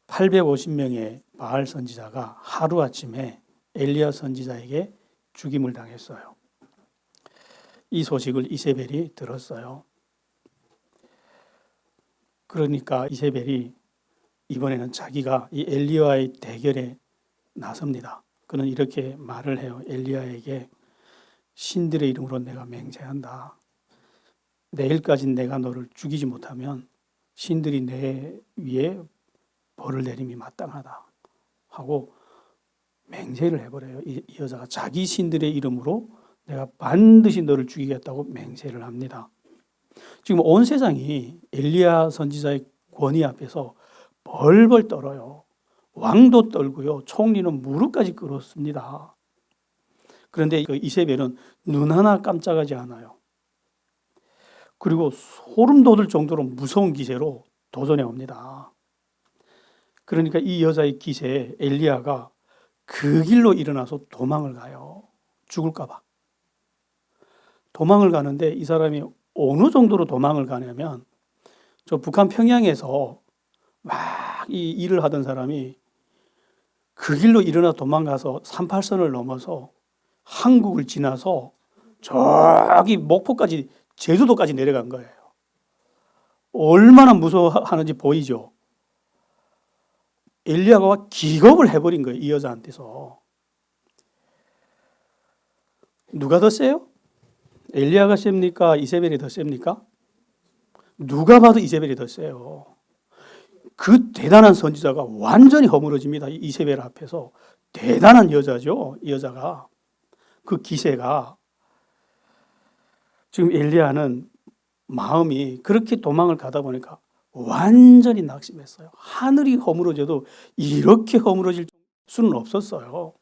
850명의 바알 선지자가 하루아침에 엘리야 선지자에게 죽임을 당했어요. 이 소식을 이세벨이 들었어요. 그러니까 이세벨이 이번에는 자기가 이 엘리야와의 대결에 나섭니다. 그는 이렇게 말을 해요. 엘리야에게 신들의 이름으로 내가 맹세한다. 내일까지 내가 너를 죽이지 못하면 신들이 내 위에 벌을 내림이 마땅하다 하고 맹세를 해버려요. 이 여자가 자기 신들의 이름으로 내가 반드시 너를 죽이겠다고 맹세를 합니다. 지금 온 세상이 엘리야 선지자의 권위 앞에서 벌벌 떨어요. 왕도 떨고요. 총리는 무릎까지 꿇었습니다. 그런데 그 이세벨은 눈 하나 깜짝하지 않아요. 그리고 소름 돋을 정도로 무서운 기세로 도전해 옵니다. 그러니까 이 여자의 기세에 엘리야가 그 길로 일어나서 도망을 가요. 죽을까 봐. 도망을 가는데 이 사람이 어느 정도로 도망을 가냐면 저 북한 평양에서 막 이 일을 하던 사람이 그 길로 일어나 도망가서 38선을 넘어서 한국을 지나서 저기 목포까지 제주도까지 내려간 거예요. 얼마나 무서워하는지 보이죠. 엘리야가 기겁을 해버린 거예요. 이 여자한테서. 누가 더 세요? 엘리야가 셉니까? 이세벨이 더 셉니까? 누가 봐도 이세벨이 더 세요. 그 대단한 선지자가 완전히 허물어집니다. 이세벨 앞에서. 대단한 여자죠. 이 여자가. 그 기세가. 지금 엘리야는 마음이 그렇게 도망을 가다 보니까 완전히 낙심했어요. 하늘이 허물어져도 이렇게 허물어질 수는 없었어요.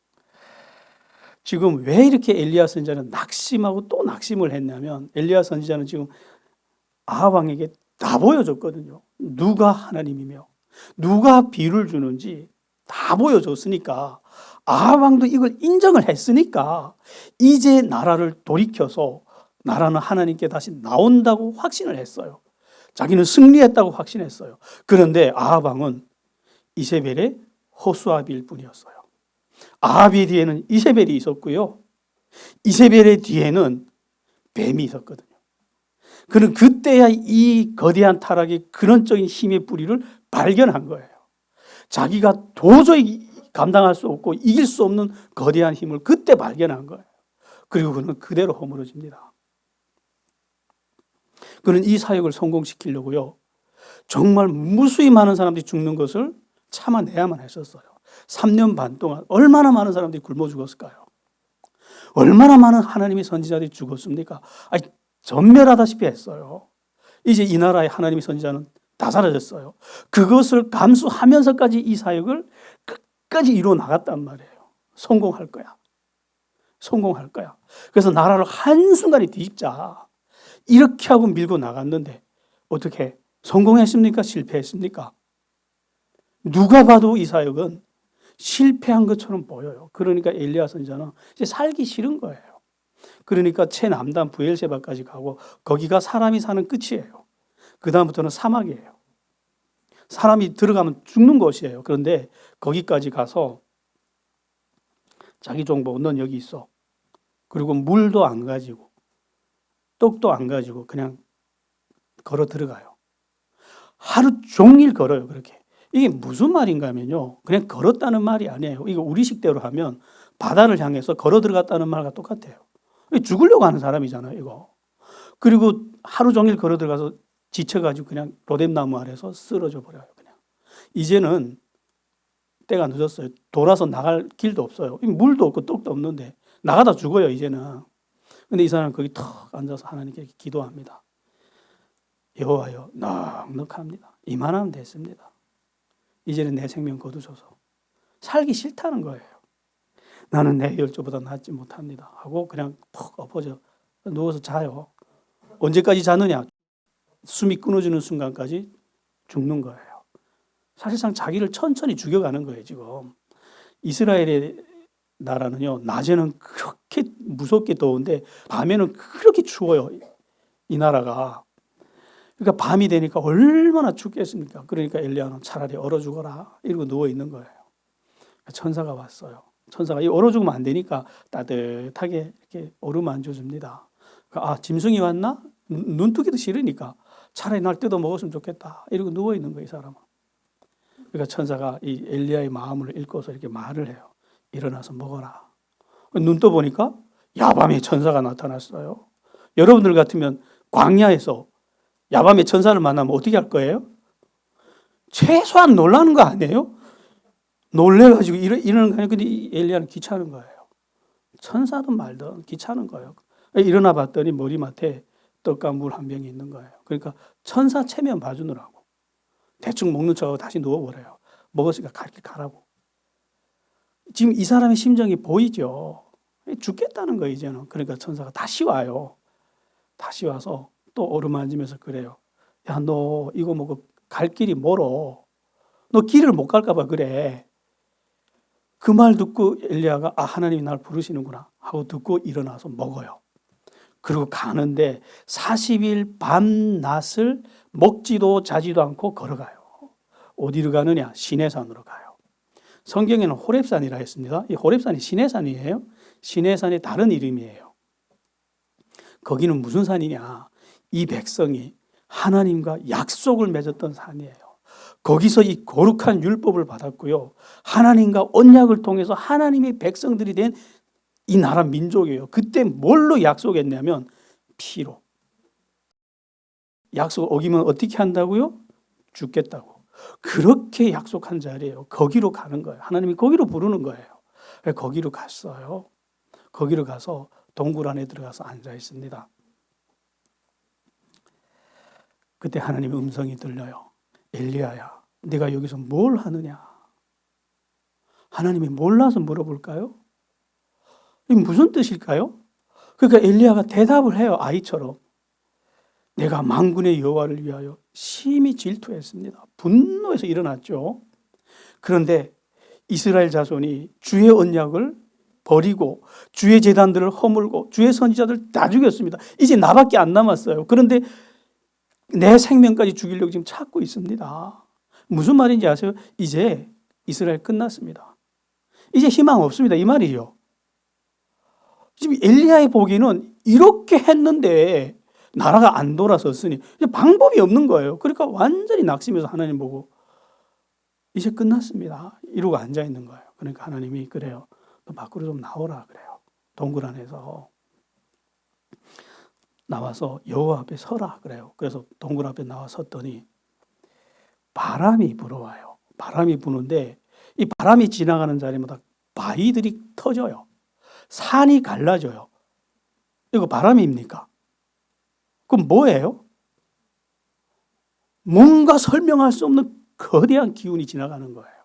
지금 왜 이렇게 엘리야 선지자는 낙심하고 또 낙심을 했냐면 엘리야 선지자는 지금 아합 왕에게 다 보여줬거든요. 누가 하나님이며 누가 비를 주는지 다 보여줬으니까 아합 왕도 이걸 인정을 했으니까 이제 나라를 돌이켜서 나라는 하나님께 다시 나온다고 확신을 했어요. 자기는 승리했다고 확신했어요. 그런데 아합 왕은 이세벨의 허수아비일 뿐이었어요. 아합의 뒤에는 이세벨이 있었고요. 이세벨의 뒤에는 뱀이 있었거든요. 그는 그때야 이 거대한 타락의 근원적인 힘의 뿌리를 발견한 거예요. 자기가 도저히 감당할 수 없고 이길 수 없는 거대한 힘을 그때 발견한 거예요. 그리고 그는 그대로 허물어집니다. 그는 이 사역을 성공시키려고요. 정말 무수히 많은 사람들이 죽는 것을 참아내야만 했었어요. 3년 반 동안 얼마나 많은 사람들이 굶어 죽었을까요? 얼마나 많은 하나님의 선지자들이 죽었습니까? 전멸하다시피 했어요. 이제 이 나라의 하나님의 선지자는 다 사라졌어요. 그것을 감수하면서까지 이 사역을 끝까지 이루어 나갔단 말이에요. 성공할 거야. 성공할 거야. 그래서 나라를 한순간에 뒤집자. 이렇게 하고 밀고 나갔는데 어떻게 성공했습니까? 실패했습니까? 누가 봐도 이 사역은 실패한 것처럼 보여요. 그러니까 엘리야 선지자는 이제 살기 싫은 거예요. 그러니까 최남단 부엘세바까지 가고 거기가 사람이 사는 끝이에요. 그 다음부터는 사막이에요. 사람이 들어가면 죽는 곳이에요. 그런데 거기까지 가서 자기 종복 넌 여기 있어. 그리고 물도 안 가지고 떡도 안 가지고 그냥 걸어 들어가요. 하루 종일 걸어요. 그렇게. 이게 무슨 말인가 하면요. 그냥 걸었다는 말이 아니에요. 이거 우리식대로 하면 바다를 향해서 걸어 들어갔다는 말과 똑같아요. 죽으려고 하는 사람이잖아요, 이거. 그리고 하루 종일 걸어 들어가서 지쳐가지고 그냥 로뎀나무 아래서 쓰러져 버려요, 그냥. 이제는 때가 늦었어요. 돌아서 나갈 길도 없어요. 물도 없고 떡도 없는데 나가다 죽어요, 이제는. 근데 이 사람은 거기 턱 앉아서 하나님께 기도합니다. 여호와여, 넉넉합니다. 이만하면 됐습니다. 이제는 내 생명 거두소서. 살기 싫다는 거예요. 나는 내 열조보다 낫지 못합니다. 하고 그냥 푹 엎어져 누워서 자요. 언제까지 자느냐? 숨이 끊어지는 순간까지 죽는 거예요. 사실상 자기를 천천히 죽여가는 거예요, 지금. 이스라엘의 나라는요, 낮에는 그렇게 무섭게 더운데 밤에는 그렇게 추워요, 이 나라가. 그러니까 밤이 되니까 얼마나 춥겠습니까? 그러니까 엘리야는 차라리 얼어 죽어라 이러고 누워 있는 거예요. 천사가 왔어요. 천사가 이 얼어 죽으면 안 되니까 따뜻하게 이렇게 어루만 줘줍니다. 짐승이 왔나? 눈 뜨기도 싫으니까 차라리 날 뜯어 먹었으면 좋겠다 이러고 누워 있는 거예요, 이 사람은. 그러니까 천사가 이 엘리야의 마음을 읽고서 이렇게 말을 해요. 일어나서 먹어라. 눈 떠보니까 야밤에 천사가 나타났어요. 여러분들 같으면 광야에서 야밤에 천사를 만나면 어떻게 할 거예요? 최소한 놀라는 거 아니에요? 놀래가지고 이러는 거 아니에요? 근데 엘리야는 귀찮은 거예요. 천사든 말든 귀찮은 거예요. 일어나 봤더니 머리맡에 떡과 물 한 병이 있는 거예요. 그러니까 천사 체면 봐주느라고 대충 먹는 척하고 다시 누워버려요. 먹었으니까 갈 길 가라고. 지금 이 사람의 심정이 보이죠. 죽겠다는 거예요, 이제는. 그러니까 천사가 다시 와요. 다시 와서 또 어루만지면서 그래요. 야, 너 이거 먹고 갈 길이 멀어. 너 길을 못 갈까 봐 그래. 그 말 듣고 엘리야가 하나님이 날 부르시는구나 하고 듣고 일어나서 먹어요. 그리고 가는데 40일 밤낮을 먹지도 자지도 않고 걸어가요. 어디로 가느냐? 시내산으로 가요. 성경에는 호렙산이라 했습니다. 이 호렙산이 시내산이에요. 시내산의 다른 이름이에요. 거기는 무슨 산이냐? 이 백성이 하나님과 약속을 맺었던 산이에요. 거기서 이 거룩한 율법을 받았고요. 하나님과 언약을 통해서 하나님의 백성들이 된 이 나라 민족이에요. 그때 뭘로 약속했냐면 피로. 약속 어기면 어떻게 한다고요? 죽겠다고. 그렇게 약속한 자리예요. 거기로 가는 거예요. 하나님이 거기로 부르는 거예요. 거기로 갔어요. 거기로 가서 동굴 안에 들어가서 앉아 있습니다. 그때 하나님의 음성이 들려요. 엘리야야, 내가 여기서 뭘 하느냐? 하나님이 몰라서 물어볼까요? 이게 무슨 뜻일까요? 그러니까 엘리야가 대답을 해요. 아이처럼. 내가 만군의 여호와를 위하여 심히 질투했습니다. 분노해서 일어났죠. 그런데 이스라엘 자손이 주의 언약을 버리고 주의 제단들을 허물고 주의 선지자들 다 죽였습니다. 이제 나밖에 안 남았어요. 그런데 내 생명까지 죽이려고 지금 찾고 있습니다. 무슨 말인지 아세요? 이제 이스라엘 끝났습니다. 이제 희망 없습니다. 이 말이죠. 지금 엘리야의 보기는 이렇게 했는데 나라가 안 돌아섰으니 이제 방법이 없는 거예요. 그러니까 완전히 낙심해서 하나님 보고 이제 끝났습니다. 이러고 앉아 있는 거예요. 그러니까 하나님이 그래요. 너 밖으로 좀 나오라 그래요. 동굴 안에서 나와서 여호와 앞에 서라 그래요. 그래서 동굴 앞에 나와 섰더니 바람이 불어와요. 바람이 부는데 이 바람이 지나가는 자리마다 바위들이 터져요. 산이 갈라져요. 이거 바람입니까? 그럼 뭐예요? 뭔가 설명할 수 없는 거대한 기운이 지나가는 거예요.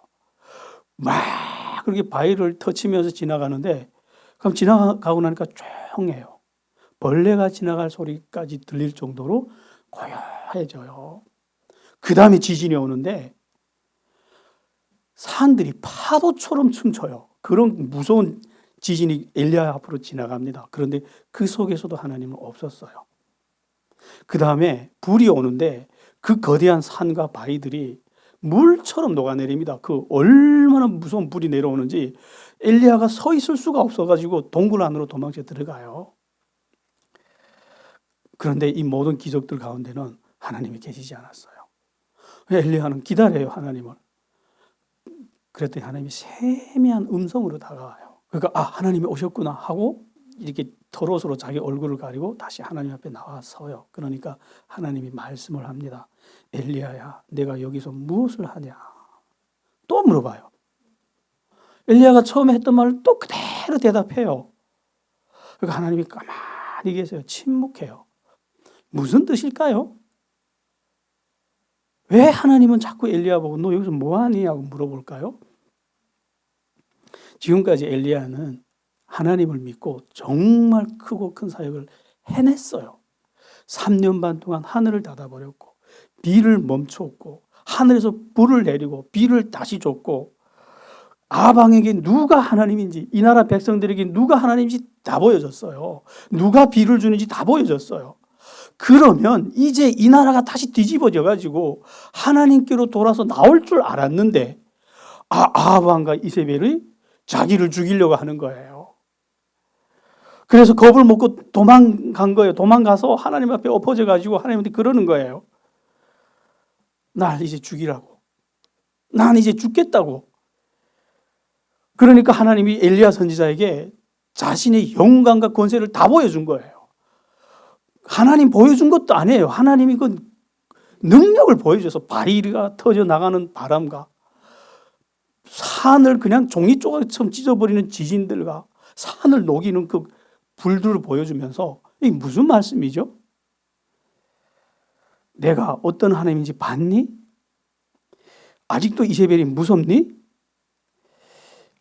막 그렇게 바위를 터치면서 지나가는데 그럼 지나가고 나니까 조용해요. 벌레가 지나갈 소리까지 들릴 정도로 고요해져요. 그 다음에 지진이 오는데 산들이 파도처럼 춤춰요. 그런 무서운 지진이 엘리야 앞으로 지나갑니다. 그런데 그 속에서도 하나님은 없었어요. 그 다음에 불이 오는데 그 거대한 산과 바위들이 물처럼 녹아내립니다. 그 얼마나 무서운 불이 내려오는지 엘리야가 서 있을 수가 없어가지고 동굴 안으로 도망쳐 들어가요. 그런데 이 모든 기적들 가운데는 하나님이 계시지 않았어요. 엘리야는 기다려요, 하나님을. 그랬더니 하나님이 세미한 음성으로 다가와요. 그러니까 하나님이 오셨구나 하고 이렇게 털옷으로 자기 얼굴을 가리고 다시 하나님 앞에 나와 서요. 그러니까 하나님이 말씀을 합니다. 엘리야야, 내가 여기서 무엇을 하냐? 또 물어봐요. 엘리야가 처음에 했던 말을 또 그대로 대답해요. 그러니까 하나님이 가만히 계세요. 침묵해요. 무슨 뜻일까요? 왜 하나님은 자꾸 엘리야 보고 너 여기서 뭐 하니? 하고 물어볼까요? 지금까지 엘리야는 하나님을 믿고 정말 크고 큰 사역을 해냈어요. 3년 반 동안 하늘을 닫아버렸고 비를 멈췄고 하늘에서 불을 내리고 비를 다시 줬고 아방에게 누가 하나님인지 이 나라 백성들에게 누가 하나님인지 다 보여줬어요. 누가 비를 주는지 다 보여줬어요. 그러면 이제 이 나라가 다시 뒤집어져 가지고 하나님께로 돌아서 나올 줄 알았는데 아합 왕과 이세벨이 자기를 죽이려고 하는 거예요. 그래서 겁을 먹고 도망간 거예요. 도망가서 하나님 앞에 엎어져 가지고 하나님한테 그러는 거예요. 날 이제 죽이라고. 난 이제 죽겠다고. 그러니까 하나님이 엘리야 선지자에게 자신의 영광과 권세를 다 보여준 거예요. 하나님 보여준 것도 아니에요. 하나님이 그 능력을 보여줘서 바위가 터져 나가는 바람과 산을 그냥 종이조각처럼 찢어버리는 지진들과 산을 녹이는 그 불들을 보여주면서 이게 무슨 말씀이죠? 내가 어떤 하나님인지 봤니? 아직도 이세벨이 무섭니?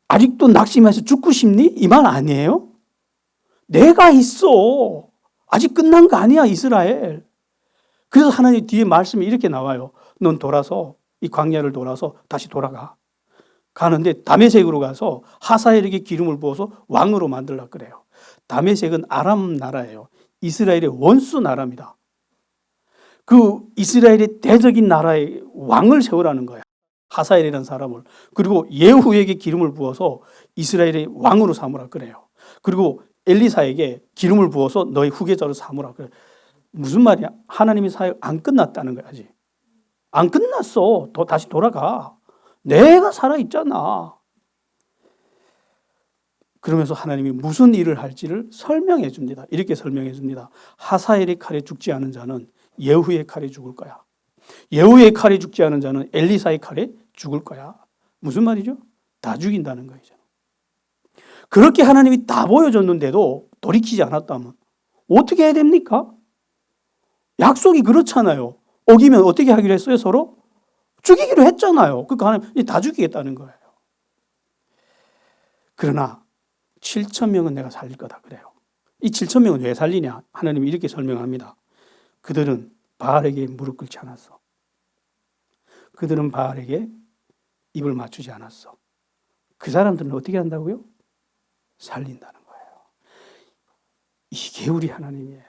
아직도 낙심해서 죽고 싶니? 이 말 아니에요? 내가 있어. 아직 끝난 거 아니야, 이스라엘. 그래서 하나님 뒤에 말씀이 이렇게 나와요. 넌 돌아서 이 광야를 돌아서 다시 돌아가. 가는데 다메섹으로 가서 하사엘에게 기름을 부어서 왕으로 만들라 그래요. 다메섹은 아람 나라예요. 이스라엘의 원수 나라입니다. 그 이스라엘의 대적인 나라의 왕을 세우라는 거예요. 하사엘이라는 사람을. 그리고 예후에게 기름을 부어서 이스라엘의 왕으로 삼으라 그래요. 그리고 엘리사에게 기름을 부어서 너의 후계자로 삼으라 그래요. 무슨 말이야? 하나님의 사역 안 끝났다는 거야, 아직. 안 끝났어. 다시 돌아가. 내가 살아있잖아. 그러면서 하나님이 무슨 일을 할지를 설명해 줍니다. 이렇게 설명해 줍니다. 하사엘의 칼에 죽지 않은 자는 예후의 칼에 죽을 거야. 예후의 칼에 죽지 않은 자는 엘리사의 칼에 죽을 거야. 무슨 말이죠? 다 죽인다는 거죠. 그렇게 하나님이 다 보여줬는데도 돌이키지 않았다면 어떻게 해야 됩니까? 약속이 그렇잖아요. 어기면 어떻게 하기로 했어요, 서로? 죽이기로 했잖아요. 그러니까 하나님 다 죽이겠다는 거예요. 그러나 7,000명은 내가 살릴 거다 그래요. 이 7,000명은 왜 살리냐? 하나님이 이렇게 설명합니다. 그들은 바알에게 무릎 꿇지 않았어. 그들은 바알에게 입을 맞추지 않았어. 그 사람들은 어떻게 한다고요? 살린다는 거예요. 이게 우리 하나님이에요.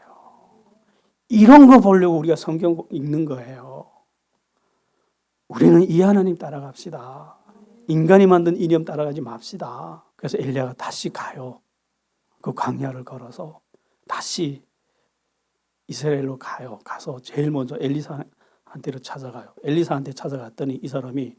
이런 거 보려고 우리가 성경 읽는 거예요. 우리는 이 하나님 따라갑시다. 인간이 만든 이념 따라가지 맙시다. 그래서 엘리야가 다시 가요. 그 광야를 걸어서 다시 이스라엘로 가요. 가서 제일 먼저 엘리사한테로 찾아가요. 엘리사한테 찾아갔더니 이 사람이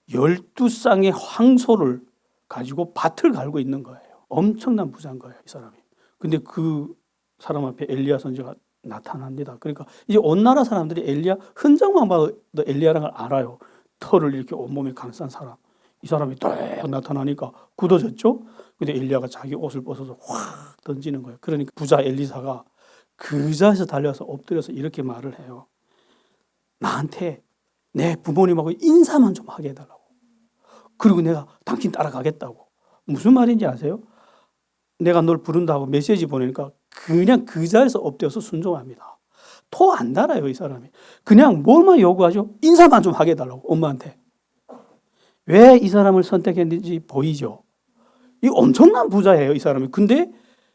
12쌍의 황소를 가지고 밭을 갈고 있는 거예요. 엄청난 부자인 거예요, 이 사람이. 근데 그 사람 앞에 엘리야 선지자가 나타납니다. 그러니까 이제 온 나라 사람들이 엘리야 흔적만 봐도 엘리야라는 걸 알아요. 털을 이렇게 온몸에 감싼 사람. 이 사람이 딱 나타나니까 굳어졌죠. 근데 엘리야가 자기 옷을 벗어서 확 던지는 거예요. 그러니까 부자 엘리사가 그 자리에서 달려서 엎드려서 이렇게 말을 해요. 나한테 내 부모님하고 인사만 좀 하게 해달라고. 그리고 내가 당신 따라가겠다고. 무슨 말인지 아세요? 내가 널 부른다고 메시지 보내니까 그냥 그 자리에서 엎드려서 순종합니다. 토 안 달아요, 이 사람이. 그냥 뭘만 요구하죠? 인사만 좀 하게 해달라고, 엄마한테. 왜 이 사람을 선택했는지 보이죠? 이 엄청난 부자예요, 이 사람이. 근데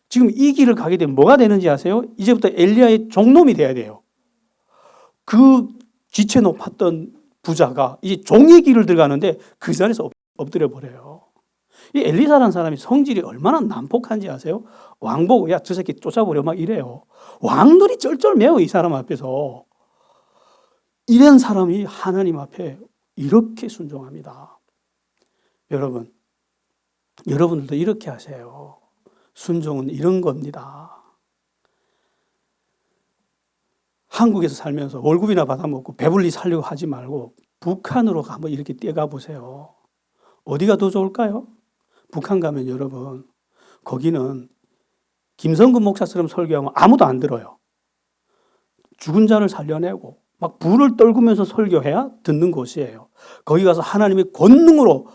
지금 이 길을 가게 되면 뭐가 되는지 아세요? 이제부터 엘리야의 종놈이 돼야 돼요. 그 지체 높았던 부자가 이제 종의 길을 들어가는데 그 자리에서 엎드려 버려요. 이 엘리사라는 사람이 성질이 얼마나 난폭한지 아세요? 왕 보고 야, 저 새끼 쫓아버려 막 이래요. 왕들이 쩔쩔매요, 이 사람 앞에서. 이런 사람이 하나님 앞에 이렇게 순종합니다. 여러분, 여러분들도 이렇게 하세요. 순종은 이런 겁니다. 한국에서 살면서 월급이나 받아먹고 배불리 살려고 하지 말고 북한으로 한번 이렇게 뛰어가 보세요. 어디가 더 좋을까요? 북한 가면 여러분, 거기는 김성근 목사처럼 설교하면 아무도 안 들어요. 죽은 자를 살려내고 막 불을 떨구면서 설교해야 듣는 곳이에요. 거기 가서 하나님의 권능으로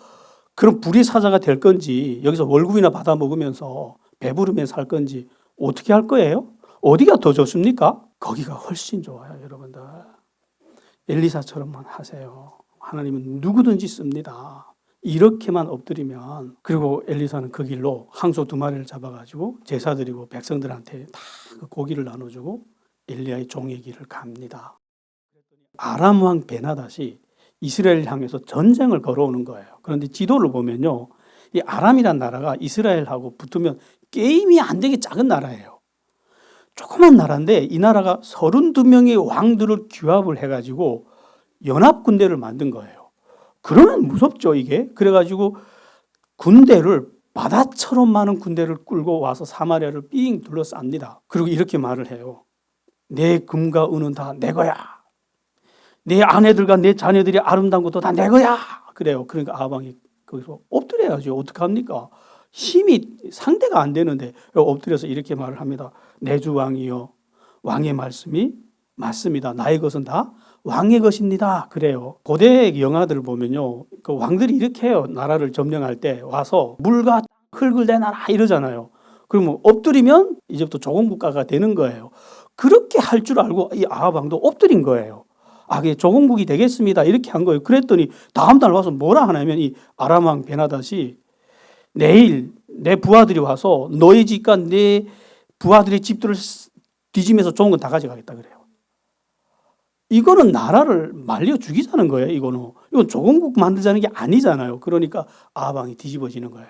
그런 불의 사자가 될 건지, 여기서 월급이나 받아 먹으면서 배부르면서 살 건지 어떻게 할 거예요? 어디가 더 좋습니까? 거기가 훨씬 좋아요, 여러분들. 엘리사처럼만 하세요. 하나님은 누구든지 씁니다. 이렇게만 엎드리면. 그리고 엘리사는 그 길로 황소 2마리를 잡아가지고 제사 드리고 백성들한테 다 그 고기를 나눠주고 엘리야의 종의 길을 갑니다. 아람 왕 베나닷이 이스라엘 향해서 전쟁을 걸어오는 거예요. 그런데 지도를 보면요, 이 아람이란 나라가 이스라엘하고 붙으면 게임이 안 되게 작은 나라예요. 조그만 나라인데 이 나라가 32명의 왕들을 규합을 해가지고 연합군대를 만든 거예요. 그러면 무섭죠, 이게. 그래가지고 군대를 바다처럼 많은 군대를 끌고 와서 사마리아를 삥 둘러쌉니다. 그리고 이렇게 말을 해요. 내 금과 은은 다 내 거야. 내 아내들과 내 자녀들이 아름다운 것도 다 내 거야. 그래요. 그러니까 아방이 거기서 엎드려야죠. 어떡합니까? 힘이 상대가 안 되는데 엎드려서 이렇게 말을 합니다. 내 주 왕이여, 왕의 말씀이 맞습니다. 나의 것은 다 왕의 것입니다. 그래요. 고대 영화들 보면요, 그 왕들이 이렇게 해요. 나라를 점령할 때 와서 물과 흙을 내놔라 이러잖아요. 그러면 엎드리면 이제부터 조공국가가 되는 거예요. 그렇게 할 줄 알고 이 아합 왕도 엎드린 거예요. 아, 그게 조공국이 되겠습니다. 이렇게 한 거예요. 그랬더니 다음 날 와서 뭐라 하냐면 이 아람 왕 베나닷이 내일 내 부하들이 와서 너의 집과 내 부하들의 집들을 뒤지면서 좋은 건 다 가져가겠다 그래요. 이거는 나라를 말려 죽이자는 거예요. 이건 조공국 만들자는 게 아니잖아요. 그러니까 아합 왕이 뒤집어지는 거예요.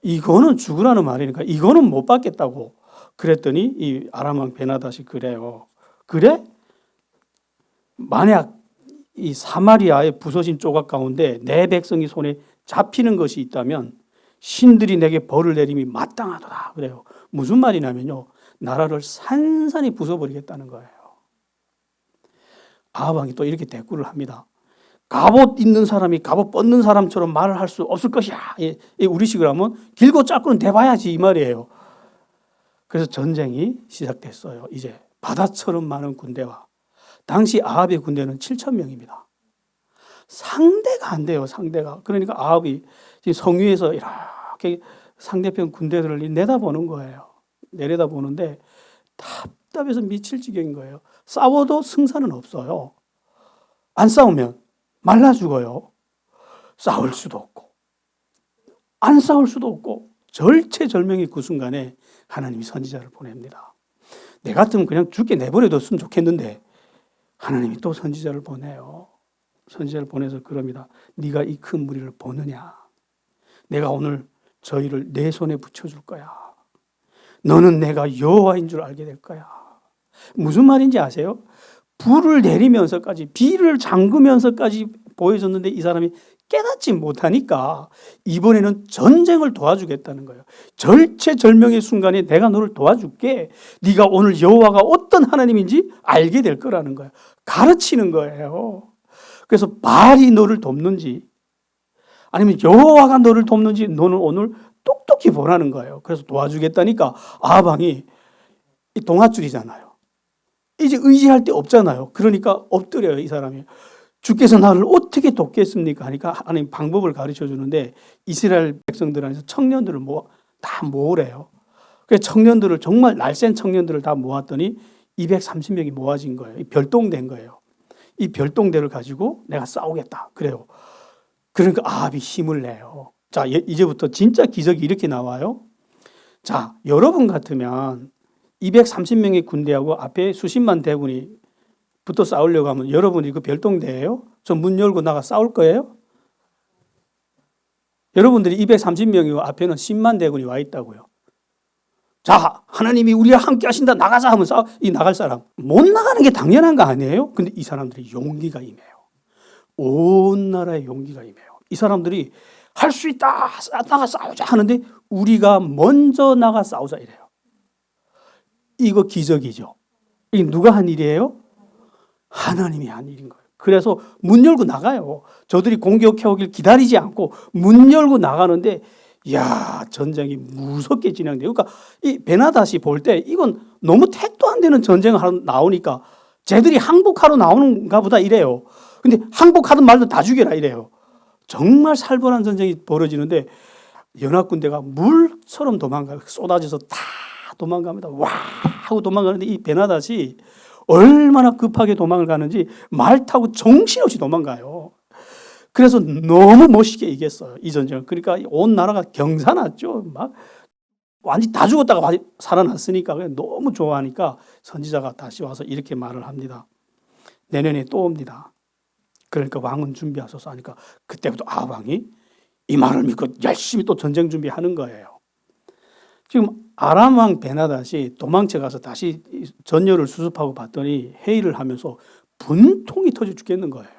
이거는 죽으라는 말이니까 이거는 못 받겠다고. 그랬더니 이 아람 왕 베나닷이 그래요. 그래? 만약 이 사마리아의 부서진 조각 가운데 내 백성이 손에 잡히는 것이 있다면 신들이 내게 벌을 내림이 마땅하도다. 그래요. 무슨 말이냐면요, 나라를 산산히 부숴버리겠다는 거예요. 아합 왕이 또 이렇게 대꾸를 합니다. 갑옷 있는 사람이 갑옷 뻗는 사람처럼 말을 할 수 없을 것이야. 우리식으로 하면 길고 짧고는 대봐야지 이 말이에요. 그래서 전쟁이 시작됐어요. 이제 바다처럼 많은 군대와 당시 아합의 군대는 7,000명입니다. 상대가 안 돼요. 상대가. 그러니까 아합이 성 위에서 이렇게 상대편 군대들을 내다보는 거예요. 내려다보는데 답답해서 미칠 지경인 거예요. 싸워도 승산은 없어요. 안 싸우면 말라 죽어요. 싸울 수도 없고 안 싸울 수도 없고 절체절명의 그 순간에 하나님이 선지자를 보냅니다. 내 같으면 그냥 죽게 내버려뒀으면 좋겠는데 하나님이 또 선지자를 보내요. 선지자를 보내서 그럽니다. 네가 이 큰 무리를 보느냐? 내가 오늘 저희를 내 손에 붙여줄 거야. 너는 내가 여호와인 줄 알게 될 거야. 무슨 말인지 아세요? 불을 내리면서까지 비를 잠그면서까지 보여줬는데 이 사람이 깨닫지 못하니까 이번에는 전쟁을 도와주겠다는 거예요. 절체절명의 순간에 내가 너를 도와줄게. 네가 오늘 여호와가 어떤 하나님인지 알게 될 거라는 거예요. 가르치는 거예요. 그래서 바알이 너를 돕는지 아니면 여호와가 너를 돕는지 너는 오늘 똑똑히 보라는 거예요. 그래서 도와주겠다니까 아합 왕이 동아줄이잖아요. 이제 의지할 데 없잖아요. 그러니까 엎드려요, 이 사람이. 주께서 나를 어떻게 돕겠습니까? 하니까 하나님 방법을 가르쳐 주는데 이스라엘 백성들 안에서 청년들을 다 모으래요. 그래서 청년들을 정말 날쌘 청년들을 다 모았더니 230명이 모아진 거예요. 별동대인 거예요. 이 별동대를 가지고 내가 싸우겠다. 그래요. 그러니까 아합이 힘을 내요. 자, 이제부터 진짜 기적이 이렇게 나와요. 자, 여러분 같으면 230명의 군대하고 앞에 수십만 대군이 붙어 싸우려고 하면 여러분이 그 별동대예요? 저 문 열고 나가 싸울 거예요? 여러분들이 230명이고 앞에는 10만 대군이 와 있다고요. 자, 하나님이 우리와 함께 하신다. 나가자 하면 나갈 사람. 못 나가는 게 당연한 거 아니에요? 근데 이 사람들이 용기가 임해요. 온 나라에 용기가 임해요. 이 사람들이 할 수 있다. 나가 싸우자 하는데 우리가 먼저 나가 싸우자 이래요. 이거 기적이죠. 이게 누가 한 일이에요? 하나님이 한 일인 거예요. 그래서 문 열고 나가요. 저들이 공격해오길 기다리지 않고 문 열고 나가는데 야, 전쟁이 무섭게 진행돼요. 그러니까 이 베나닷이 볼 때 이건 너무 택도 안 되는 전쟁을 하러 나오니까 쟤들이 항복하러 나오는가 보다 이래요. 근데 항복하든 말든 다 죽여라 이래요. 정말 살벌한 전쟁이 벌어지는데 연합군대가 물처럼 도망가요. 쏟아져서 다 도망갑니다. 와 하고 도망가는데 이 베나닷이 얼마나 급하게 도망을 가는지 말 타고 정신없이 도망가요. 그래서 너무 멋있게 이겼어요. 이 전쟁을. 그러니까 온 나라가 경사났죠. 막 완전히 다 죽었다가 살아났으니까 너무 좋아하니까 선지자가 다시 와서 이렇게 말을 합니다. 내년에 또 옵니다. 그러니까 왕은 준비하소서 하니까 그때부터 아방이 이 말을 믿고 열심히 또 전쟁 준비하는 거예요. 지금 아람 왕 베나닷이 도망쳐 가서 다시 전열을 수습하고 봤더니 회의를 하면서 분통이 터져 죽겠는 거예요.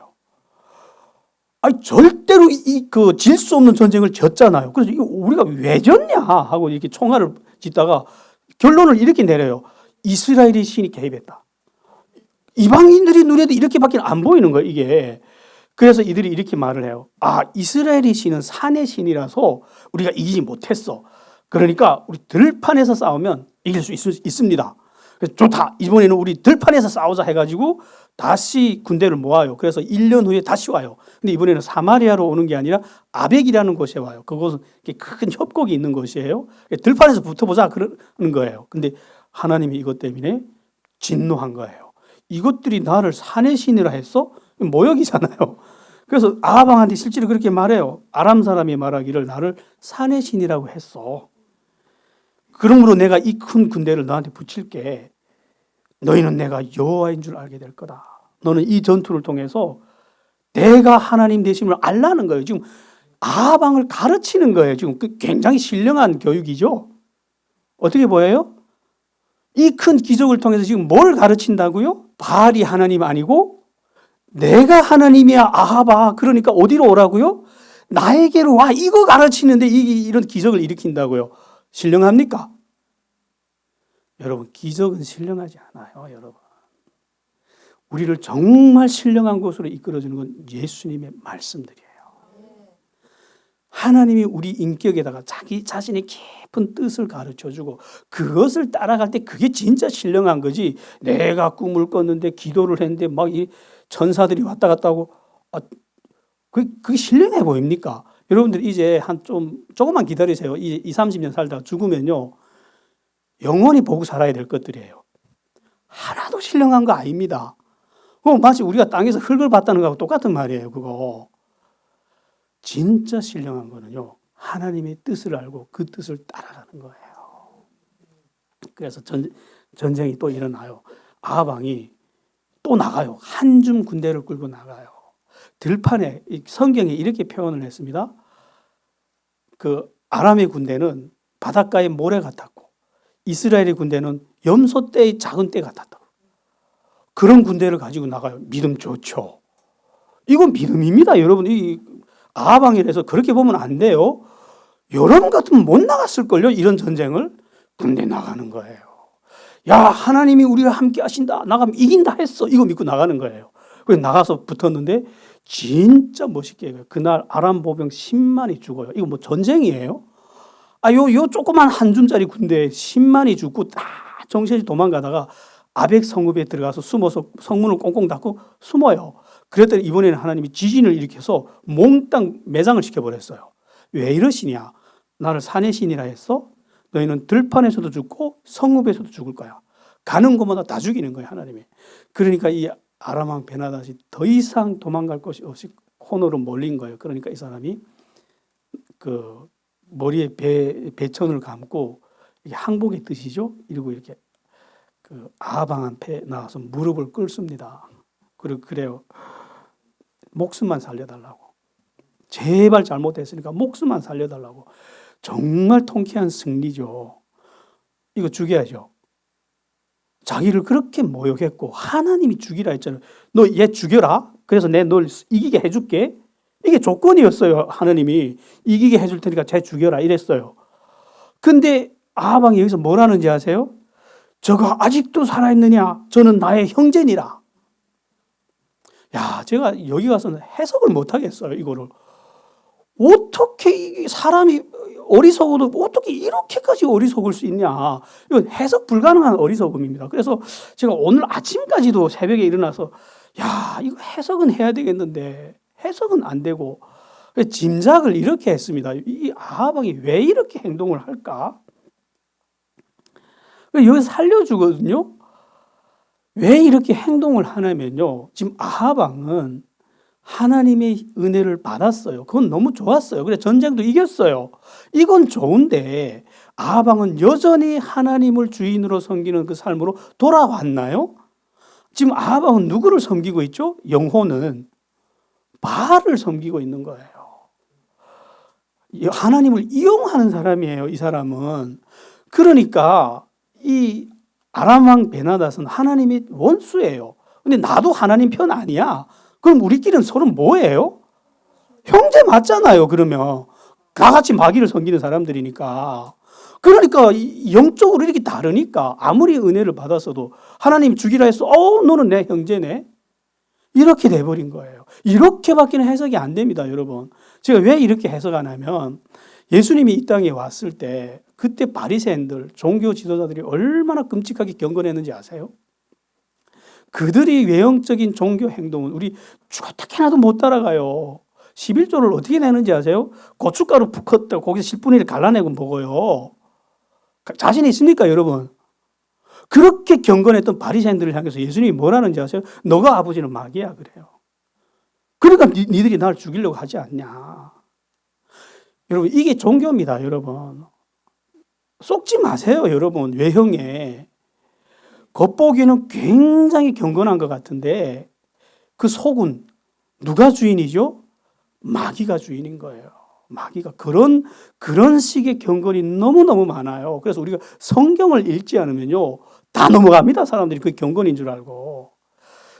아니 절대로 그 질 수 없는 전쟁을 졌잖아요. 그래서 이거 우리가 왜 졌냐 하고 이렇게 총알을 짓다가 결론을 이렇게 내려요. 이스라엘의 신이 개입했다. 이방인들이 눈에도 이렇게밖에 안 보이는 거예요, 이게. 그래서 이들이 이렇게 말을 해요. 아, 이스라엘의 신은 산의 신이라서 우리가 이기지 못했어. 그러니까 우리 들판에서 싸우면 이길 수 있습니다. 그래서 좋다. 이번에는 우리 들판에서 싸우자 해가지고 다시 군대를 모아요. 그래서 1년 후에 다시 와요. 근데 이번에는 사마리아로 오는 게 아니라 아벡이라는 곳에 와요. 그곳은 큰 협곡이 있는 곳이에요. 들판에서 붙어보자 그러는 거예요. 근데 하나님이 이것 때문에 진노한 거예요. 이것들이 나를 산의 신이라 했어? 모욕이잖아요. 그래서 아방한테 실제로 그렇게 말해요. 아람 사람이 말하기를 나를 산의 신이라고 했어. 그러므로 내가 이 큰 군대를 너한테 붙일게. 너희는 내가 여호와인 줄 알게 될 거다. 너는 이 전투를 통해서 내가 하나님 되심을 알라는 거예요. 지금 아방을 가르치는 거예요. 지금 굉장히 신령한 교육이죠. 어떻게 보여요? 이 큰 기적을 통해서 지금 뭘 가르친다고요? 바알이 하나님 아니고 내가 하나님이야. 아하바. 그러니까 어디로 오라고요? 나에게로 와. 이거 가르치는데 이런 기적을 일으킨다고요. 신령합니까? 여러분, 기적은 신령하지 않아요, 여러분. 우리를 정말 신령한 곳으로 이끌어주는 건 예수님의 말씀들이에요. 하나님이 우리 인격에다가 자기 자신의 깊은 뜻을 가르쳐주고 그것을 따라갈 때 그게 진짜 신령한 거지. 내가 꿈을 꿨는데 기도를 했는데 막 이 천사들이 왔다 갔다 하고 그게 신령해 보입니까? 여러분들 이제 조금만 기다리세요. 30년 살다가 죽으면요. 영원히 보고 살아야 될 것들이에요. 하나도 신령한 거 아닙니다. 마치 우리가 땅에서 흙을 봤다는 거하고 똑같은 말이에요. 그거. 진짜 신령한 거는요. 하나님의 뜻을 알고 그 뜻을 따라가는 거예요. 그래서 전쟁이 또 일어나요. 아방이 또 나가요. 한 줌 군대를 끌고 나가요. 들판에 성경에 이렇게 표현을 했습니다. 그 아람의 군대는 바닷가의 모래 같았고 이스라엘의 군대는 염소떼의 작은 떼 같았다고. 그런 군대를 가지고 나가요. 믿음 좋죠. 이건 믿음입니다. 여러분, 이 아방이라서 그렇게 보면 안 돼요. 여러분 같으면 못 나갔을걸요. 이런 전쟁을. 군대 나가는 거예요. 야, 하나님이 우리와 함께 하신다. 나가면 이긴다 했어. 이거 믿고 나가는 거예요. 그래서 나가서 붙었는데 진짜 멋있게 해요. 그날 아람 보병 10만이 죽어요. 이거 뭐 전쟁이에요? 요 조그만 한 줌짜리 군대에 10만이 죽고 다 정신이 도망가다가 아벡 성읍에 들어가서 숨어서 성문을 꽁꽁 닫고 숨어요. 그랬더니 이번에는 하나님이 지진을 일으켜서 몽땅 매장을 시켜버렸어요. 왜 이러시냐? 나를 산의 신이라 했어? 너희는 들판에서도 죽고 성읍에서도 죽을 거야. 가는 곳마다 다 죽이는 거예요, 하나님이. 그러니까 이 아람 왕 베나닷이 더 이상 도망갈 곳이 없이 코너로 몰린 거예요. 그러니까 이 사람이 그 머리에 배천을 감고 항복의 뜻이죠. 이러고 이렇게 그 아방 앞에 나와서 무릎을 꿇습니다. 그리고 그래요. 목숨만 살려달라고. 제발 잘못했으니까 목숨만 살려달라고. 정말 통쾌한 승리죠. 이거 죽여야죠. 자기를 그렇게 모욕했고 하나님이 죽이라 했잖아요. 너 얘 죽여라. 그래서 내 널 이기게 해줄게. 이게 조건이었어요. 하나님이 이기게 해줄 테니까 쟤 죽여라 이랬어요. 근데 아방이 여기서 뭘 하는지 아세요? 저가 아직도 살아있느냐? 저는 나의 형제니라. 야, 제가 여기 가서는 해석을 못 하겠어요. 이거를. 어떻게 사람이 어리석어도 어떻게 이렇게까지 어리석을 수 있냐. 이건 해석 불가능한 어리석음입니다. 그래서 제가 오늘 아침까지도 새벽에 일어나서 야, 이거 해석은 해야 되겠는데 해석은 안 되고 짐작을 이렇게 했습니다. 이 아하방이 왜 이렇게 행동을 할까? 여기서 살려주거든요. 왜 이렇게 행동을 하냐면요. 지금 아하방은 하나님의 은혜를 받았어요. 그건 너무 좋았어요. 그래 전쟁도 이겼어요. 이건 좋은데 아방은 여전히 하나님을 주인으로 섬기는 그 삶으로 돌아왔나요? 지금 아방은 누구를 섬기고 있죠? 영혼은 바알을 섬기고 있는 거예요. 하나님을 이용하는 사람이에요, 이 사람은. 그러니까 이 아람 왕 베나닷은 하나님의 원수예요. 근데 나도 하나님 편 아니야. 그럼 우리끼리는 서로 뭐예요? 형제 맞잖아요, 그러면. 다 같이 마귀를 섬기는 사람들이니까. 그러니까 영적으로 이렇게 다르니까 아무리 은혜를 받았어도 하나님이 주기라 했어. 너는 내 형제네. 이렇게 돼버린 거예요. 이렇게밖에는 해석이 안 됩니다, 여러분. 제가 왜 이렇게 해석하냐면 예수님이 이 땅에 왔을 때 그때 바리새인들, 종교 지도자들이 얼마나 끔찍하게 경건했는지 아세요? 그들이 외형적인 종교 행동은 우리 어떻게 해도 못 따라가요. 11조를 어떻게 내는지 아세요? 고춧가루 푹 컸다 거기서 10분의 1 갈라내고 먹어요. 자신 있습니까, 여러분? 그렇게 경건했던 바리새인들을 향해서 예수님이 뭐라는지 아세요? 너가 아버지는 마귀야 그래요. 그러니까 니들이 날 죽이려고 하지 않냐. 여러분 이게 종교입니다, 여러분. 속지 마세요, 여러분. 외형에. 겉보기는 굉장히 경건한 것 같은데 그 속은 누가 주인이죠? 마귀가 주인인 거예요. 마귀가 그런 식의 경건이 너무너무 많아요. 그래서 우리가 성경을 읽지 않으면요 다 넘어갑니다. 사람들이 그게 경건인 줄 알고.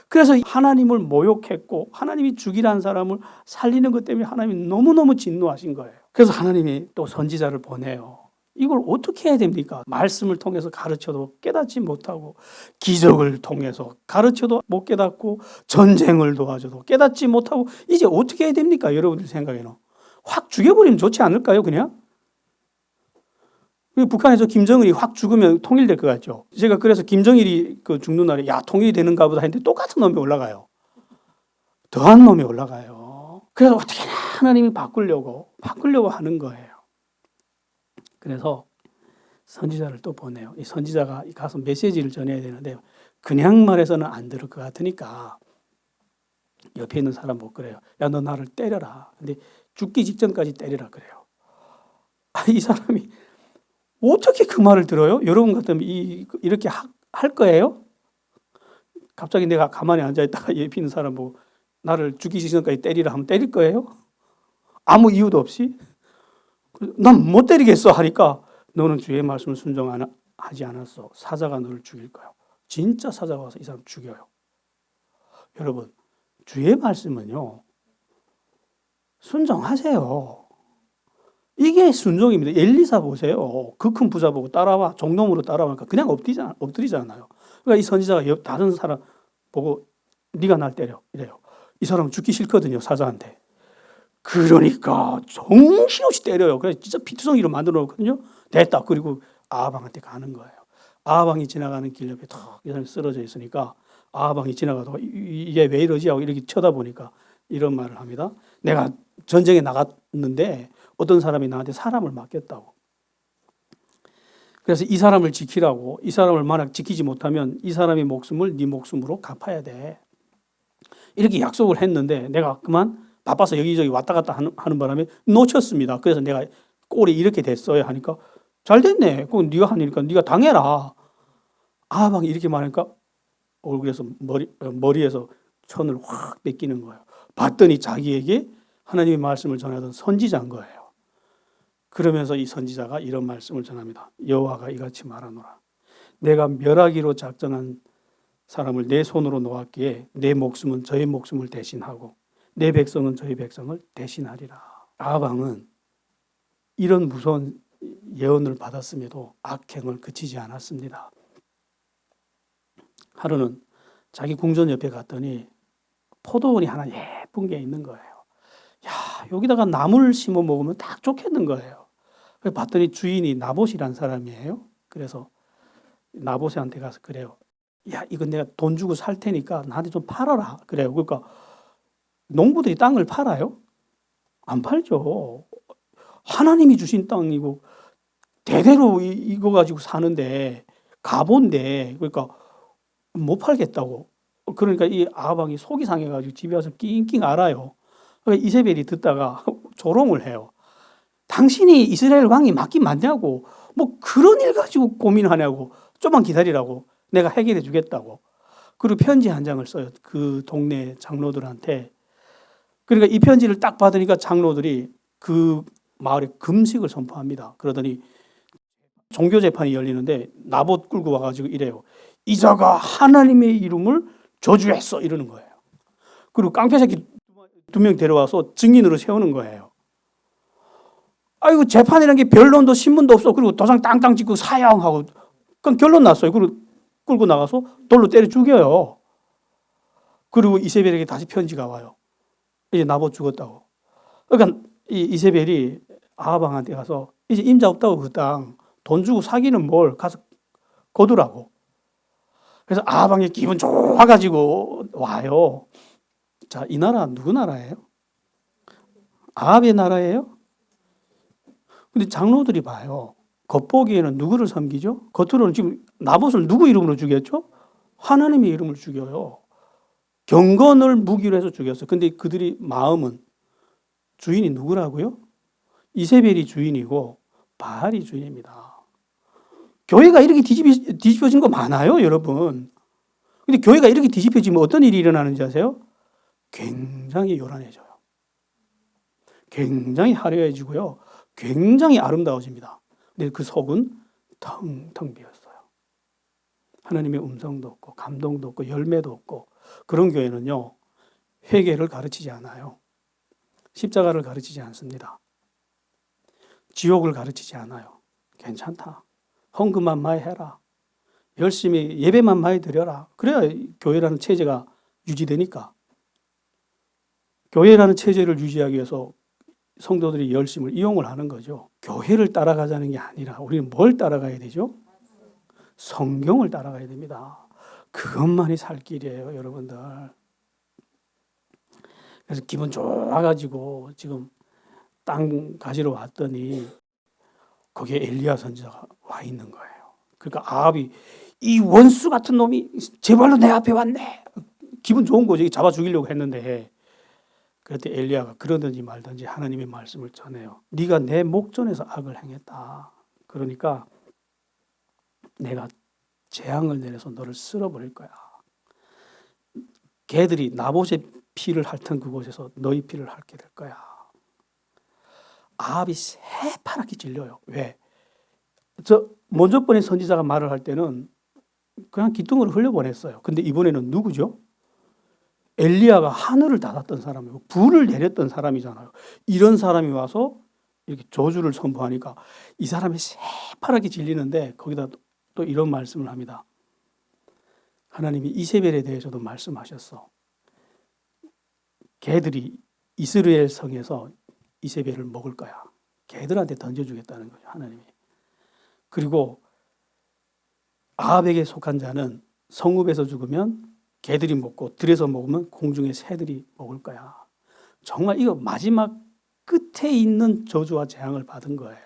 그래서 하나님을 모욕했고 하나님이 죽이라는 사람을 살리는 것 때문에 하나님이 너무너무 진노하신 거예요. 그래서 하나님이 또 선지자를 보내요. 이걸 어떻게 해야 됩니까? 말씀을 통해서 가르쳐도 깨닫지 못하고 기적을 통해서 가르쳐도 못 깨닫고 전쟁을 도와줘도 깨닫지 못하고 이제 어떻게 해야 됩니까? 여러분들 생각에는. 확 죽여버리면 좋지 않을까요? 그냥? 북한에서 김정일이 확 죽으면 통일될 것 같죠. 제가 그래서 김정일이 죽는 날에 야 통일이 되는가 보다 했는데 똑같은 놈이 올라가요. 더한 놈이 올라가요. 그래서 어떻게나 하나님이 바꾸려고 하는 거예요. 그래서 선지자를 또 보내요. 이 선지자가 가서 메시지를 전해야 되는데 그냥 말해서는 안 들을 것 같으니까 옆에 있는 사람 못 그래요. 야, 너 나를 때려라. 근데 죽기 직전까지 때리라 그래요. 이 사람이 어떻게 그 말을 들어요? 여러분 같으면 이렇게 할 거예요? 갑자기 내가 가만히 앉아있다가 옆에 있는 사람 보고 나를 죽기 직전까지 때리라 하면 때릴 거예요? 아무 이유도 없이? 난 못 때리겠어 하니까 너는 주의 말씀을 순종하지 않았어. 사자가 너를 죽일 거야. 진짜 사자가 와서 이 사람 죽여요. 여러분 주의 말씀은요 순종하세요. 이게 순종입니다. 엘리사 보세요. 그 큰 부자 보고 따라와. 종놈으로 따라와니까 그냥 엎드리잖아요. 그러니까 이 선지자가 다른 사람 보고 네가 날 때려 이래요. 이 사람은 죽기 싫거든요, 사자한테. 그러니까 정신없이 때려요. 그래서 진짜 피투성이로 만들어 놓거든요. 됐다. 그리고 아하방한테 가는 거예요. 아하방이 지나가는 길 옆에 탁 이 사람이 쓰러져 있으니까 아하방이 지나가다가 이게 왜 이러지 하고 이렇게 쳐다보니까 이런 말을 합니다. 내가 전쟁에 나갔는데 어떤 사람이 나한테 사람을 맡겼다고. 그래서 이 사람을 지키라고. 이 사람을 만약 지키지 못하면 이 사람의 목숨을 네 목숨으로 갚아야 돼. 이렇게 약속을 했는데 내가 그만 바빠서 여기저기 왔다 갔다 하는 바람에 놓쳤습니다. 그래서 내가 꼴이 이렇게 됐어요 하니까 잘 됐네. 그건 네가 하니까 네가 당해라. 아방이 이렇게 말하니까 얼굴에서 머리에서 천을 확 뺏기는 거예요. 봤더니 자기에게 하나님의 말씀을 전하던 선지자인 거예요. 그러면서 이 선지자가 이런 말씀을 전합니다. 여호와가 이같이 말하노라. 내가 멸하기로 작정한 사람을 내 손으로 놓았기에 내 목숨은 저의 목숨을 대신하고 내 백성은 저희 백성을 대신하리라. 아방은 이런 무서운 예언을 받았음에도 악행을 그치지 않았습니다. 하루는 자기 궁전 옆에 갔더니 포도원이 하나 예쁜 게 있는 거예요. 야, 여기다가 나무를 심어 먹으면 딱 좋겠는 거예요. 봤더니 주인이 나봇이란 사람이에요. 그래서 나봇한테 가서 그래요. 야, 이거 내가 돈 주고 살 테니까 나한테 좀 팔아라. 그래요. 그러니까 농부들이 땅을 팔아요? 안 팔죠. 하나님이 주신 땅이고 대대로 이거 가지고 사는데 가본데 그러니까 못 팔겠다고. 그러니까 이 아합왕이 속이 상해가지고 집에 와서 낑낑 앓아요. 그러니까 이세벨이 듣다가 조롱을 해요. 당신이 이스라엘 왕이 맞긴 맞냐고, 뭐 그런 일 가지고 고민하냐고, 좀만 기다리라고, 내가 해결해 주겠다고. 그리고 편지 한 장을 써요. 그 동네 장로들한테. 그러니까 이 편지를 딱 받으니까 장로들이 그 마을에 금식을 선포합니다. 그러더니 종교 재판이 열리는데 나봇 끌고 와가지고 이래요. 이자가 하나님의 이름을 저주했어, 이러는 거예요. 그리고 깡패새끼 2명 데려와서 증인으로 세우는 거예요. 아이고, 재판이라는 게 변론도 신문도 없어. 그리고 도장 땅땅 찍고 사형하고, 그건 결론 났어요. 그리고 끌고 나가서 돌로 때려 죽여요. 그리고 이세벨에게 다시 편지가 와요. 이제 나봇 죽었다고. 그러니까 이 이세벨이 아합왕한테 가서 이제 임자 없다고, 그 땅 돈 주고 사기는 뭘, 가서 거두라고. 그래서 아합왕이 기분 좋아가지고 와요. 자, 이 나라 누구 나라예요? 아합의 나라예요? 근데 장로들이 봐요. 겉보기에는 누구를 섬기죠? 겉으로는 지금 나봇을 누구 이름으로 죽였죠? 하나님의 이름을 죽여요. 경건을 무기로 해서 죽였어요. 근데 그들이 마음은 주인이 누구라고요? 이세벨이 주인이고 바알이 주인입니다. 교회가 이렇게 뒤집어진 거 많아요, 여러분. 근데 교회가 이렇게 뒤집어지면 어떤 일이 일어나는지 아세요? 굉장히 요란해져요. 굉장히 화려해지고요. 굉장히 아름다워집니다. 근데 그 속은 텅텅 비었어요. 하나님의 음성도 없고 감동도 없고 열매도 없고. 그런 교회는요, 회개를 가르치지 않아요. 십자가를 가르치지 않습니다. 지옥을 가르치지 않아요. 괜찮다. 헌금만 많이 해라. 열심히 예배만 많이 드려라. 그래야 교회라는 체제가 유지되니까. 교회라는 체제를 유지하기 위해서 성도들이 열심을 이용을 하는 거죠. 교회를 따라가자는 게 아니라 우리는 뭘 따라가야 되죠? 성경을 따라가야 됩니다. 그것만이 살 길이에요, 여러분들. 그래서 기분 좋아가지고 지금 땅 가지러 왔더니 거기에 엘리야 선지자가 와 있는 거예요. 그러니까 아합이 이 원수 같은 놈이 제발로 내 앞에 왔네. 기분 좋은 거죠. 잡아 죽이려고 했는데. 그랬더니 엘리야가 그러든지 말든지 하나님의 말씀을 전해요. 네가 내 목전에서 악을 행했다. 그러니까 내가 재앙을 내려서 너를 쓸어버릴 거야. 개들이 나봇의 피를 핥은 그곳에서 너희 피를 핥게 될 거야. 아합이 새파랗게 질려요. 왜? 먼저 번에 선지자가 말을 할 때는 그냥 기둥으로 흘려보냈어요. 근데 이번에는 누구죠? 엘리야가 하늘을 닫았던 사람이고 불을 내렸던 사람이잖아요. 이런 사람이 와서 이렇게 저주를 선포하니까 이 사람이 새파랗게 질리는데 거기다 또 이런 말씀을 합니다. 하나님이 이세벨에 대해서도 말씀하셨어. 개들이 이스라엘 성에서 이세벨을 먹을 거야. 개들한테 던져주겠다는 거죠, 하나님이. 그리고 아합에게 속한 자는 성읍에서 죽으면 개들이 먹고 들에서 먹으면 공중의 새들이 먹을 거야. 정말 이거 마지막 끝에 있는 저주와 재앙을 받은 거예요.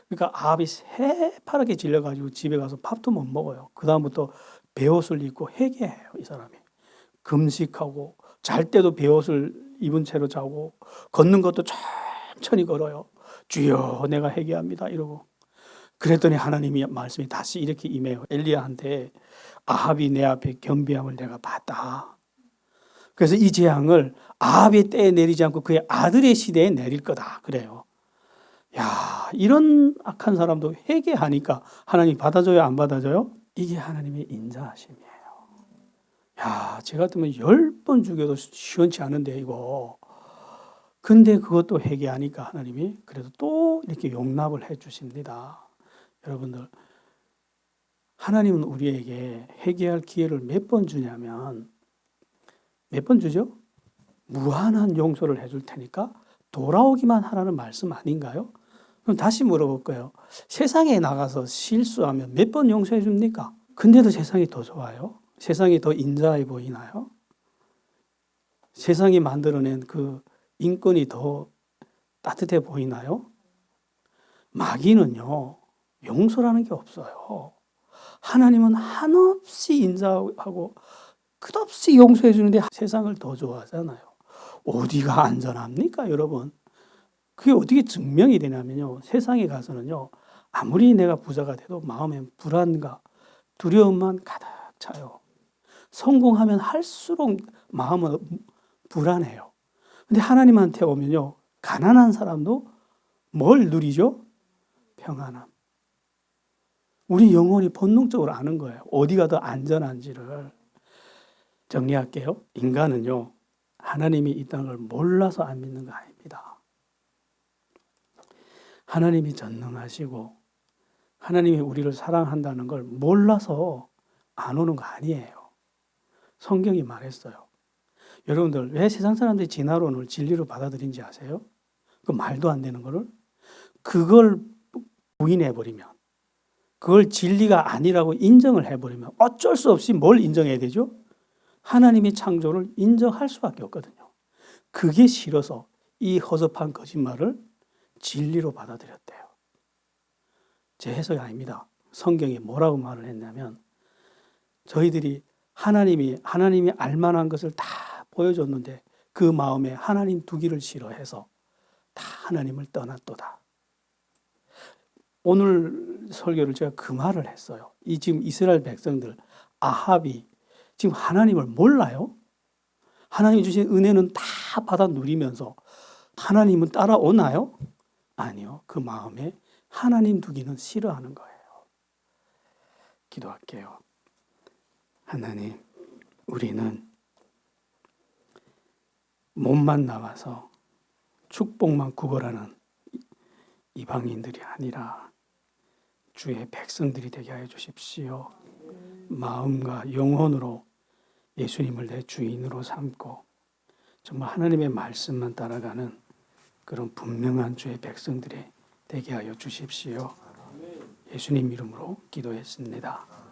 그러니까 아합이 새파랗게 질려가지고 집에 가서 밥도 못 먹어요. 그 다음부터 베옷을 입고 회개해요, 이 사람이. 금식하고 잘 때도 베옷을 입은 채로 자고 걷는 것도 천천히 걸어요. 주여 내가 회개합니다 이러고. 그랬더니 하나님이 말씀이 다시 이렇게 임해요. 엘리야한테 아합이 내 앞에 겸비함을 내가 봤다. 그래서 이 재앙을 아합의 때에 내리지 않고 그의 아들의 시대에 내릴 거다. 그래요. 야, 이런 악한 사람도 회개하니까 하나님 받아줘요, 안 받아줘요? 이게 하나님의 인자하심이에요. 야, 제 같으면 10번 죽여도 시원치 않은데 이거. 근데 그것도 회개하니까 하나님이 그래도 또 이렇게 용납을 해 주십니다. 여러분들, 하나님은 우리에게 회개할 기회를 몇 번 주냐면 몇 번 주죠? 무한한 용서를 해줄 테니까 돌아오기만 하라는 말씀 아닌가요? 그럼 다시 물어볼 거예요. 세상에 나가서 실수하면 몇 번 용서해 줍니까? 근데도 세상이 더 좋아요? 세상이 더 인자해 보이나요? 세상이 만들어낸 그 인권이 더 따뜻해 보이나요? 마귀는요, 용서라는 게 없어요. 하나님은 한없이 인자하고 끝없이 용서해 주는데 세상을 더 좋아하잖아요. 어디가 안전합니까, 여러분? 그게 어떻게 증명이 되냐면요. 세상에 가서는요. 아무리 내가 부자가 돼도 마음에 불안과 두려움만 가득 차요. 성공하면 할수록 마음은 불안해요. 근데 하나님한테 오면요. 가난한 사람도 뭘 누리죠? 평안함. 우리 영혼이 본능적으로 아는 거예요. 어디가 더 안전한지를. 정리할게요. 인간은요. 하나님이 있다는 걸 몰라서 안 믿는 거 아닙니다. 하나님이 전능하시고 하나님이 우리를 사랑한다는 걸 몰라서 안 오는 거 아니에요. 성경이 말했어요. 여러분들 왜 세상 사람들이 진화론을 진리로 받아들인지 아세요? 그 말도 안 되는 거를 그걸 부인해버리면 그걸 진리가 아니라고 인정을 해버리면 어쩔 수 없이 뭘 인정해야 되죠? 하나님의 창조를 인정할 수밖에 없거든요. 그게 싫어서 이 허접한 거짓말을 진리로 받아들였대요. 제 해석이 아닙니다. 성경이 뭐라고 말을 했냐면 저희들이 하나님이 알만한 것을 다 보여줬는데 그 마음에 하나님 두기를 싫어해서 다 하나님을 떠났도다. 오늘 설교를 제가 그 말을 했어요. 이 지금 이스라엘 백성들 아합이 지금 하나님을 몰라요? 하나님이 주신 은혜는 다 받아 누리면서 하나님은 따라오나요? 아니요. 그 마음에 하나님 두기는 싫어하는 거예요. 기도할게요. 하나님, 우리는 몸만 나와서 축복만 구걸하는 이방인들이 아니라 주의 백성들이 되게 하여 주십시오. 마음과 영혼으로 예수님을 내 주인으로 삼고 정말 하나님의 말씀만 따라가는 그런 분명한 주의 백성들이 되게 하여 주십시오. 예수님 이름으로 기도했습니다.